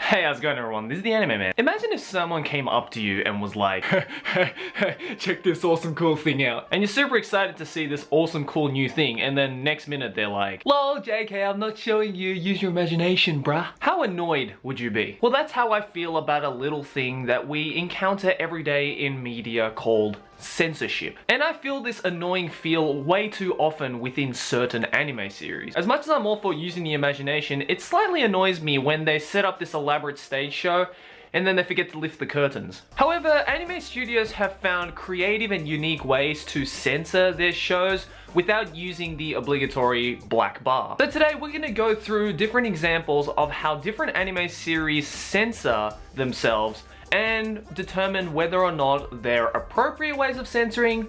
Hey, how's it going everyone? This is the Anime Man. Imagine if someone came up to you and was like, check this awesome cool thing out. And you're super excited to see this awesome cool new thing, and then next minute they're like, lol, JK, I'm not showing you, use your imagination, bruh. How annoyed would you be? Well, that's how I feel about a little thing that we encounter every day in media called censorship. And I feel this annoying feel way too often within certain anime series. As much as I'm all for using the imagination, it slightly annoys me when they set up this elaborate stage show and then they forget to lift the curtains. However, anime studios have found creative and unique ways to censor their shows without using the obligatory black bar. So today we're gonna go through different examples of how different anime series censor themselves and determine whether or not they're appropriate ways of censoring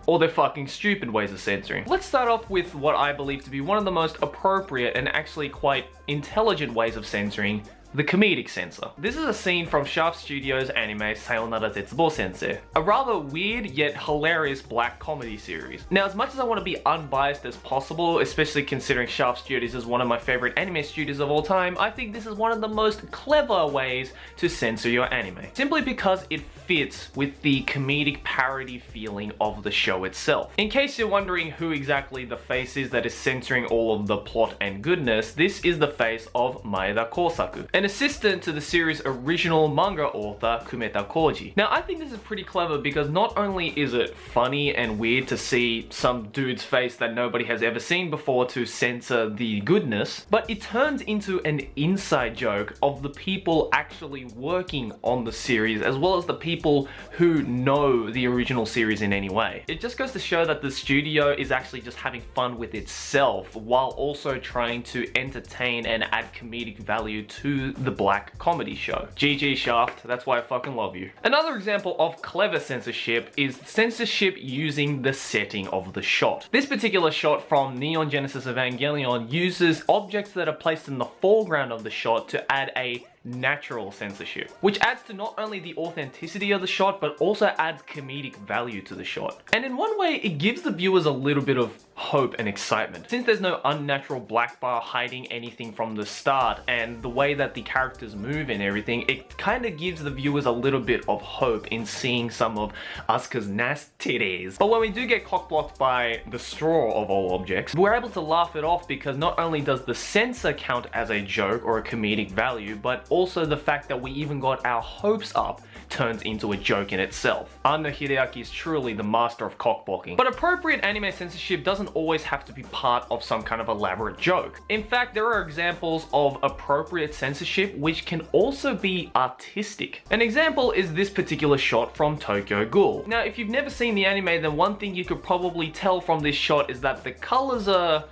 or they're fucking stupid ways of censoring. Let's start off with what I believe to be one of the most appropriate and actually quite intelligent ways of censoring: the Comedic Censor. This is a scene from Shaft Studios' anime Sayonara Zetsubo Sensei, a rather weird yet hilarious black comedy series. Now, as much as I want to be unbiased as possible, especially considering Shaft Studios is one of my favorite anime studios of all time, I think this is one of the most clever ways to censor your anime. Simply because it fits with the comedic parody feeling of the show itself. In case you're wondering who exactly the face is that is censoring all of the plot and goodness, this is the face of Maeda Kosaku, an assistant to the series' original manga author, Kumeta Koji. Now, I think this is pretty clever because not only is it funny and weird to see some dude's face that nobody has ever seen before to censor the goodness, but it turns into an inside joke of the people actually working on the series, as well as the people who know the original series in any way. It just goes to show that the studio is actually just having fun with itself while also trying to entertain and add comedic value to the black comedy show. GG Shaft, that's why I fucking love you. Another example of clever censorship is censorship using the setting of the shot. This particular shot from Neon Genesis Evangelion uses objects that are placed in the foreground of the shot to add a natural censorship, which adds to not only the authenticity of the shot, but also adds comedic value to the shot. And in one way, it gives the viewers a little bit of hope and excitement. Since there's no unnatural black bar hiding anything from the start, and the way that the characters move and everything, it kind of gives the viewers a little bit of hope in seeing some of Asuka's nasty titties. But when we do get cockblocked by the straw of all objects, we're able to laugh it off because not only does the censor count as a joke or a comedic value, but also the fact that we even got our hopes up turns into a joke in itself. Anno Hideaki is truly the master of cockblocking. But appropriate anime censorship doesn't always have to be part of some kind of elaborate joke. In fact, there are examples of appropriate censorship which can also be artistic. An example is this particular shot from Tokyo Ghoul. Now, if you've never seen the anime, then one thing you could probably tell from this shot is that the colors are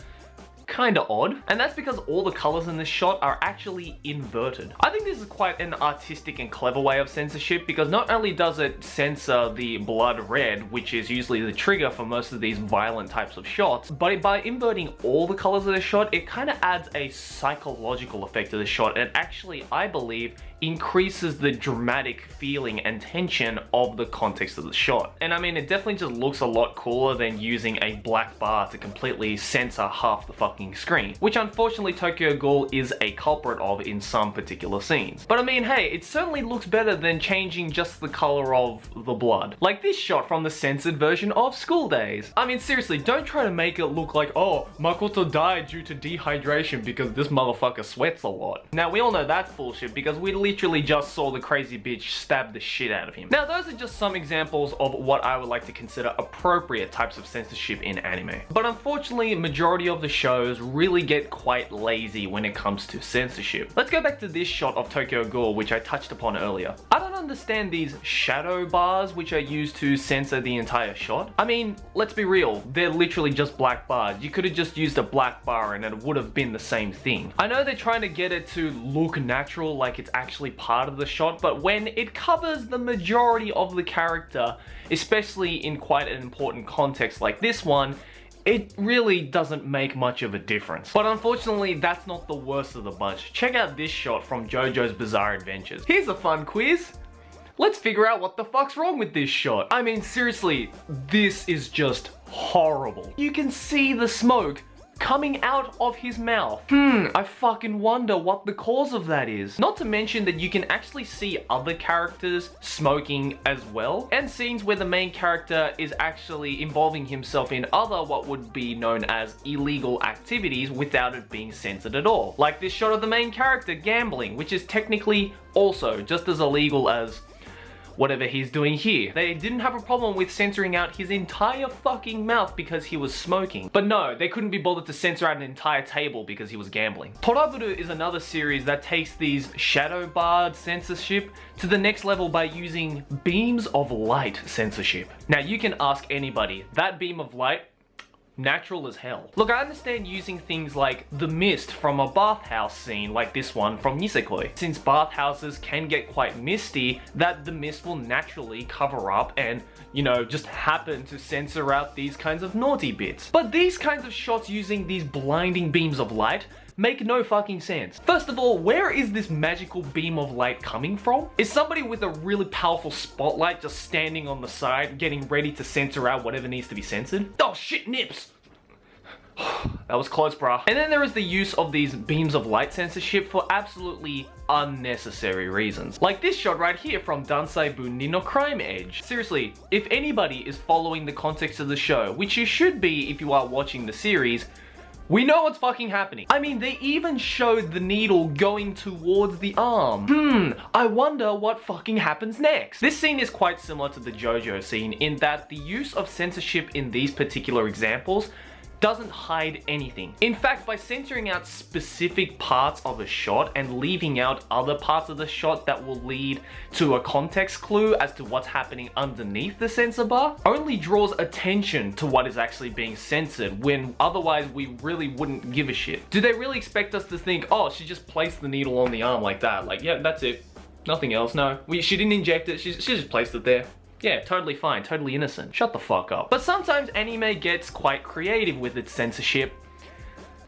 kinda odd, and that's because all the colors in this shot are actually inverted. I think this is quite an artistic and clever way of censorship because not only does it censor the blood red, which is usually the trigger for most of these violent types of shots, but by inverting all the colors of the shot, it kind of adds a psychological effect to the shot and actually, I believe, increases the dramatic feeling and tension of the context of the shot. And I mean, it definitely just looks a lot cooler than using a black bar to completely censor half the fucking screen, which unfortunately Tokyo Ghoul is a culprit of in some particular scenes. But I mean, hey, it certainly looks better than changing just the color of the blood. Like this shot from the censored version of School Days. I mean, seriously, don't try to make it look like, oh, Makoto died due to dehydration because this motherfucker sweats a lot. Now, we all know that's bullshit because we literally just saw the crazy bitch stab the shit out of him. Now, those are just some examples of what I would like to consider appropriate types of censorship in anime. But unfortunately, majority of the shows really get quite lazy when it comes to censorship. Let's go back to this shot of Tokyo Ghoul, which I touched upon earlier. I don't understand these shadow bars which are used to censor the entire shot. I mean, let's be real, they're literally just black bars. You could have just used a black bar and it would have been the same thing. I know they're trying to get it to look natural, like it's actually part of the shot, but when it covers the majority of the character, especially in quite an important context like this one, it really doesn't make much of a difference. But unfortunately, that's not the worst of the bunch. Check out this shot from Jojo's Bizarre Adventures. Here's a fun quiz. Let's figure out what the fuck's wrong with this shot. I mean, seriously, this is just horrible. You can see the smoke coming out of his mouth. I fucking wonder what the cause of that is. Not to mention that you can actually see other characters smoking as well, and scenes where the main character is actually involving himself in other what would be known as illegal activities without it being censored at all. Like this shot of the main character gambling, which is technically also just as illegal as whatever he's doing here. They didn't have a problem with censoring out his entire fucking mouth because he was smoking. But no, they couldn't be bothered to censor out an entire table because he was gambling. Toraburu is another series that takes these shadow barred censorship to the next level by using beams of light censorship. Now you can ask anybody, that beam of light, natural as hell. Look, I understand using things like the mist from a bathhouse scene like this one from Nisekoi. Since bathhouses can get quite misty, that the mist will naturally cover up and, you know, just happen to censor out these kinds of naughty bits. But these kinds of shots using these blinding beams of light make no fucking sense. First of all, where is this magical beam of light coming from? Is somebody with a really powerful spotlight just standing on the side getting ready to censor out whatever needs to be censored? Oh shit, nips! That was close, bruh. And then there is the use of these beams of light censorship for absolutely unnecessary reasons. Like this shot right here from Dansai Bunni no Crime Edge. Seriously, if anybody is following the context of the show, which you should be if you are watching the series, we know what's fucking happening. I mean, they even showed the needle going towards the arm. I wonder what fucking happens next. This scene is quite similar to the Jojo scene in that the use of censorship in these particular examples doesn't hide anything. In fact, by censoring out specific parts of a shot and leaving out other parts of the shot that will lead to a context clue as to what's happening underneath the censor bar, only draws attention to what is actually being censored when otherwise we really wouldn't give a shit. Do they really expect us to think, oh, she just placed the needle on the arm like that? Like, yeah, that's it. Nothing else, no. She didn't inject it, she just placed it there. Yeah, totally fine, totally innocent. Shut the fuck up. But sometimes anime gets quite creative with its censorship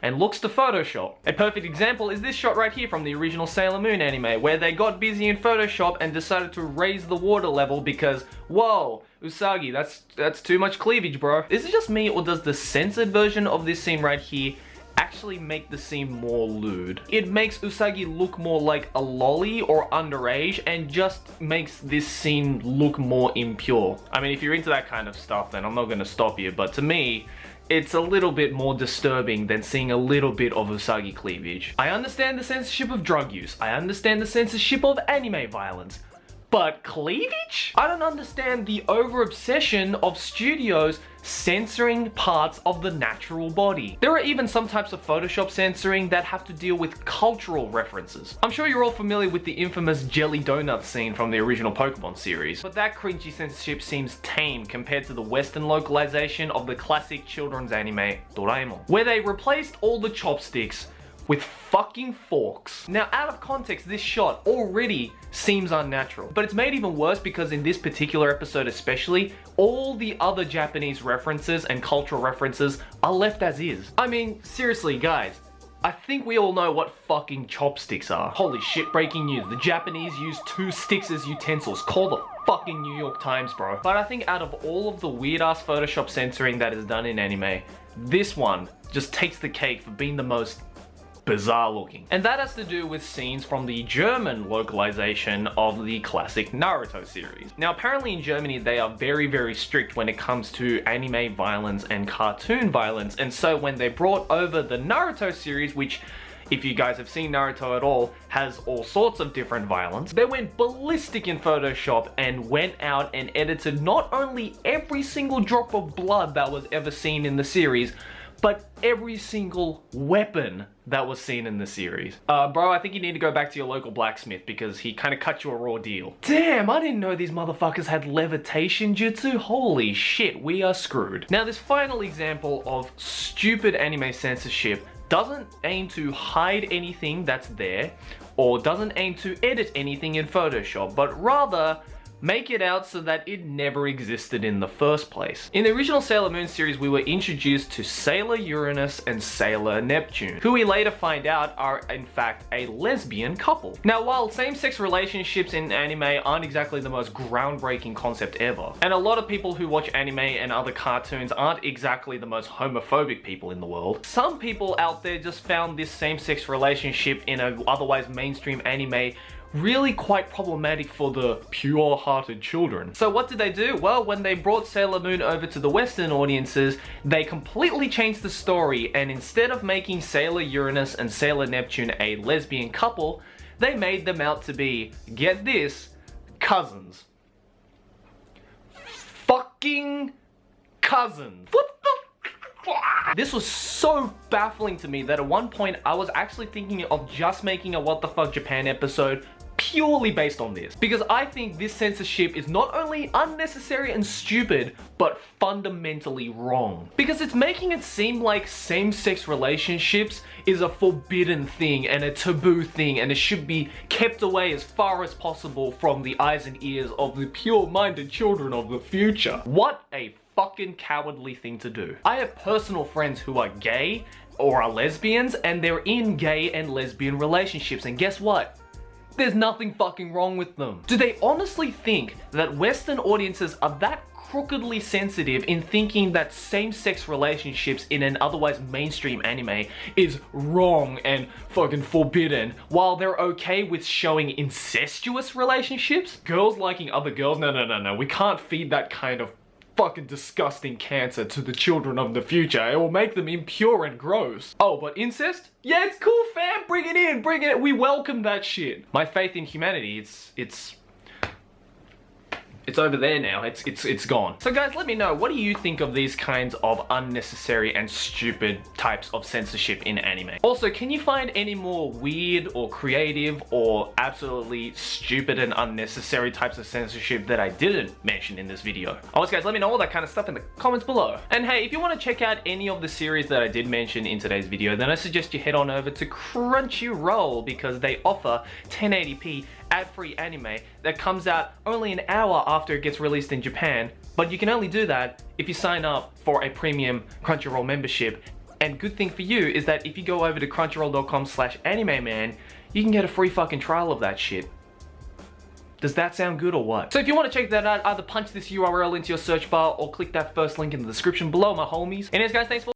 and looks to Photoshop. A perfect example is this shot right here from the original Sailor Moon anime, where they got busy in Photoshop and decided to raise the water level because, whoa, Usagi, that's too much cleavage, bro. Is it just me, or does the censored version of this scene right here actually make the scene more lewd? It makes Usagi look more like a lolly or underage and just makes this scene look more impure. I mean, if you're into that kind of stuff, then I'm not gonna stop you, but to me, it's a little bit more disturbing than seeing a little bit of Usagi cleavage. I understand the censorship of drug use, I understand the censorship of anime violence, but cleavage? I don't understand the over-obsession of studios censoring parts of the natural body. There are even some types of Photoshop censoring that have to deal with cultural references. I'm sure you're all familiar with the infamous jelly donut scene from the original Pokemon series, but that cringy censorship seems tame compared to the Western localization of the classic children's anime Doraemon, where they replaced all the chopsticks with fucking forks. Now, out of context, this shot already seems unnatural, but it's made even worse because in this particular episode especially, all the other Japanese references and cultural references are left as is. I mean, seriously, guys, I think we all know what fucking chopsticks are. Holy shit, breaking news. The Japanese use 2 sticks as utensils. Call the fucking New York Times, bro. But I think out of all of the weird-ass Photoshop censoring that is done in anime, this one just takes the cake for being the most bizarre looking. And that has to do with scenes from the German localization of the classic Naruto series. Now, apparently in Germany, they are very, very strict when it comes to anime violence and cartoon violence. And so when they brought over the Naruto series, which, if you guys have seen Naruto at all, has all sorts of different violence, they went ballistic in Photoshop and went out and edited not only every single drop of blood that was ever seen in the series, but every single weapon that was seen in the series. Bro, I think you need to go back to your local blacksmith because he kind of cut you a raw deal. Damn, I didn't know these motherfuckers had levitation jutsu. Holy shit, we are screwed. Now, this final example of stupid anime censorship doesn't aim to hide anything that's there, or doesn't aim to edit anything in Photoshop, but rather make it out so that it never existed in the first place. In the original Sailor Moon series, we were introduced to Sailor Uranus and Sailor Neptune, who we later find out are in fact a lesbian couple. Now, while same-sex relationships in anime aren't exactly the most groundbreaking concept ever, and a lot of people who watch anime and other cartoons aren't exactly the most homophobic people in the world, some people out there just found this same-sex relationship in a otherwise mainstream anime really quite problematic for the pure-hearted children. So what did they do? Well, when they brought Sailor Moon over to the Western audiences, they completely changed the story, and instead of making Sailor Uranus and Sailor Neptune a lesbian couple, they made them out to be, get this, cousins. Fucking cousins. What the? This was so baffling to me that at one point I was actually thinking of just making a What the Fuck Japan episode purely based on this, because I think this censorship is not only unnecessary and stupid, but fundamentally wrong. Because it's making it seem like same-sex relationships is a forbidden thing and a taboo thing, and it should be kept away as far as possible from the eyes and ears of the pure-minded children of the future. What a fucking cowardly thing to do. I have personal friends who are gay or are lesbians, and they're in gay and lesbian relationships, and guess what? There's nothing fucking wrong with them. Do they honestly think that Western audiences are that crookedly sensitive in thinking that same-sex relationships in an otherwise mainstream anime is wrong and fucking forbidden, while they're okay with showing incestuous relationships? Girls liking other girls? No. We can't feed that kind of fucking disgusting cancer to the children of the future. It will make them impure and gross. Oh, but incest? Yeah, it's cool, fam. Bring it in. Bring it. We welcome that shit. My faith in humanity, it's over there now. It's gone. So guys, let me know, what do you think of these kinds of unnecessary and stupid types of censorship in anime? Also, can you find any more weird or creative or absolutely stupid and unnecessary types of censorship that I didn't mention in this video? Also guys, let me know all that kind of stuff in the comments below. And hey, if you want to check out any of the series that I did mention in today's video, then I suggest you head on over to Crunchyroll, because they offer 1080p ad-free anime that comes out only an hour after it gets released in Japan, but you can only do that if you sign up for a premium Crunchyroll membership. And good thing for you is that if you go over to crunchyroll.com/animeman, you can get a free fucking trial of that shit. Does that sound good or what? So if you want to check that out, either punch this URL into your search bar or click that first link in the description below, my homies. Anyways guys, thanks for